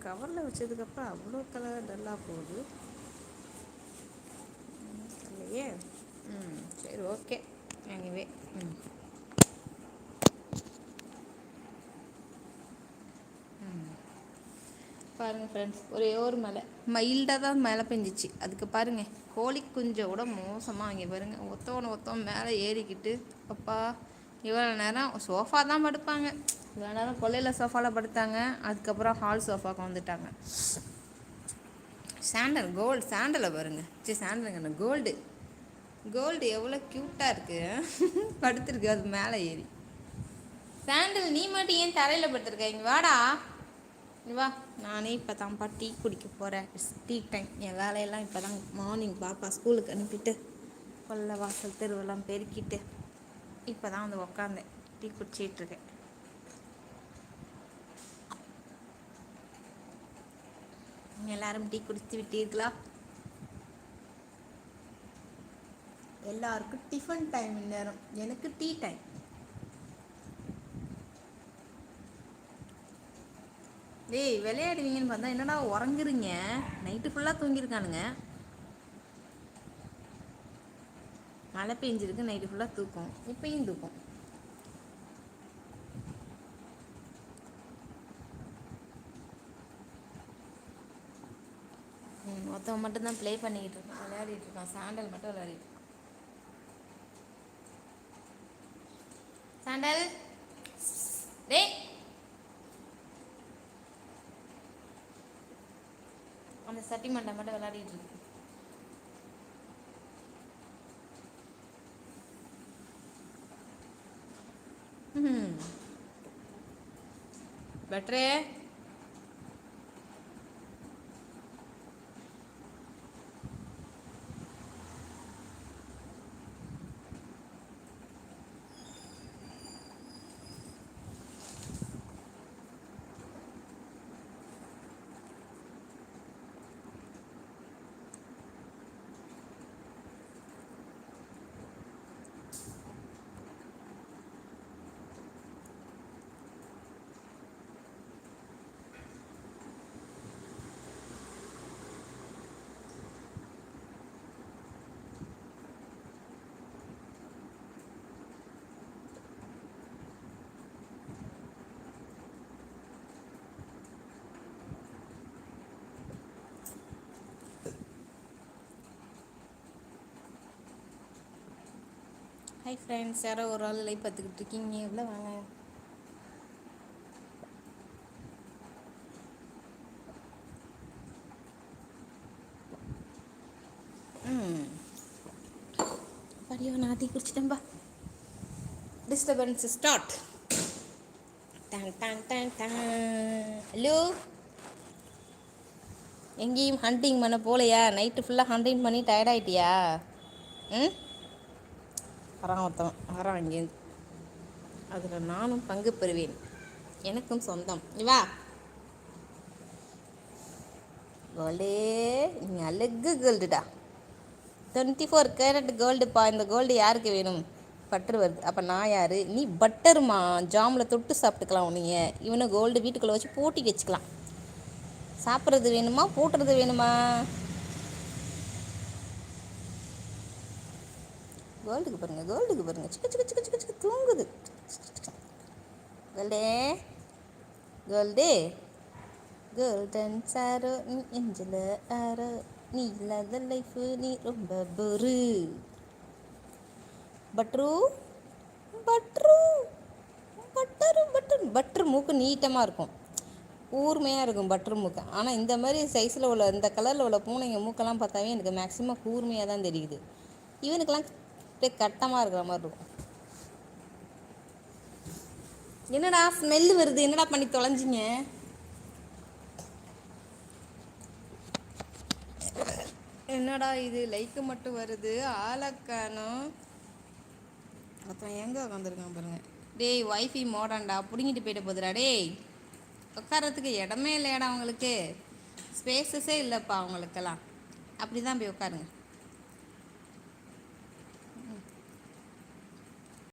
கவரில் வச்சதுக்கப்புறம் அவ்வளோ கலர் டல்லாக போகுது இல்லையே. சரி ஓகே. எனிவே பாருங்கள் ஃப்ரெண்ட்ஸ், ஒரே ஒரு மழை மைல்டாக தான் மழை பெஞ்சிச்சு. அதுக்கு பாருங்கள், கோழி குஞ்சை விட மோசமாக இங்கே பாருங்கள், ஒத்தவனை மேலே ஏறிக்கிட்டு அப்பா இவ்வளோ நேரம் சோஃபா தான் படுப்பாங்க. இவ்வளோ நேரம் கொல்லையில் சோஃபாவில் படுத்தாங்க. அதுக்கப்புறம் ஹால் சோஃபாவுக்கு வந்துட்டாங்க. சாண்டலை பாருங்க, சரி சாண்டலுங்க, கோல்டு எவ்வளோ க்யூட்டாக இருக்குது. படுத்துருக்கு அது மேலே ஏறி. சாண்டல் நீ மட்டும் ஏன் தரையில் படுத்துருக்க? இங்கே வாடா, நீ வா. நானே இப்போ தான்ப்பா டீ குடிக்க போகிறேன். Tea time. என் வேலையெல்லாம் இப்போ தான் மார்னிங் பாப்பா ஸ்கூலுக்கு அனுப்பிட்டு கொல்லை வாசல் தெருவெல்லாம் பெருக்கிட்டு இப்போ தான் வந்து உக்காந்தேன், டீ குடிச்சிட்ருக்கேன். எல்லாரும் டீ குடித்து விட்டீர்களா? எல்லாருக்கும் டிஃபன் டைம் நேரம், எனக்கு டீ டைம். டேய் விளையாடுவீங்கன்னு பார்த்தா என்னடா உறங்குறீங்க? நைட்டு ஃபுல்லாக தூங்கியிருக்கானுங்க. மழை பெஞ்சிருக்கு, நைட்டு ஃபுல்லாக தூக்கம், இப்பயும் தூக்கம். மொத்தம் மட்டும்தான் ப்ளே பண்ணிக்கிட்டு இருக்கான், விளையாடிட்டு இருக்கான். சாண்டல் மட்டும் விளையாடிட்டு இருக்கான். சாண்டல் டே, அந்த சட்டி மண்டை மட்டும் விளையாடிட்டு இருக்கு. பெட்ரே ஹாய் ஃப்ரெண்ட்ஸ், யாரோ ஒரு ஆள் லைவ் பார்த்துக்கிட்டு இருக்கீங்க. எவ்வளோ வாங்க. படியோ நான் டீ குடிச்சிட்டேன்பா. Disturbance start. டான் டான் டான் டான். ஹலோ, எங்கேயும் ஹண்டிங் பண்ண போகலையா? நைட்டு ஃபுல்லாக ஹண்டிங் பண்ணி டயர்டாயிட்டியா? வரான் அங்கேருந்து. அதில் நானும் பங்கு பெறுவேன், எனக்கும் சொந்தம். வா கோல்டே, நீ அழகு கோல்டுடா. 24 கேரட் கோல்டுப்பா. இந்த கோல்டு யாருக்கு வேணும்? பட்டர் வருது. அப்போ நான் யார்? நீ பட்டருமா, ஜாமில் தொட்டு சாப்பிட்டுக்கலாம். உன்னைய இவனை கோல்டு வீட்டுக்குள்ளே வச்சு போட்டி வச்சுக்கலாம். சாப்பிட்றது வேணுமா, போட்டுறது வேணுமா? கோல்டுக்கு பாருங்க, சிக்க சிக்க சிக்க சிக்க சிக்க தூங்குது. கோல்டே கோல்டன் சாரோ, நீ எஞ்சல ஆரோ, நீ இல்லாத லைஃபு, நீ ரொம்ப பொறு. பட்ரு மூக்கு நீட்டமாக இருக்கும், கூர்மையாக இருக்கும் பட்ரு மூக்கு. ஆனால் இந்த மாதிரி சைஸில் உள்ள, இந்த கலரில் உள்ள பூனைங்க மூக்கெல்லாம் பார்த்தாவே எனக்கு மேக்ஸிமம் கூர்மையாக தான் தெரியுது. இவனுக்கெல்லாம் அப்படியே கட்டமாக இருக்கிற மாதிரி இருக்கும். என்னடா ஸ்மெல்லு வருது, என்னடா பண்ணி தொலைஞ்சிங்க? என்னடா இது லைக்கு மட்டும் வருது, ஆளக்கானும். ஒருத்தன் எங்கே உட்காந்துருக்கான் பாருங்க. டேய் வைஃபை மோடான்டா, பிடுங்கிட்டு போயிட்டு போகுதுடா. டேய் உட்காரத்துக்கு இடமே இல்லையாடா அவங்களுக்கு, ஸ்பேஸஸே இல்லைப்பா அவங்களுக்கெல்லாம். அப்படி தான் போய் உட்காருங்க.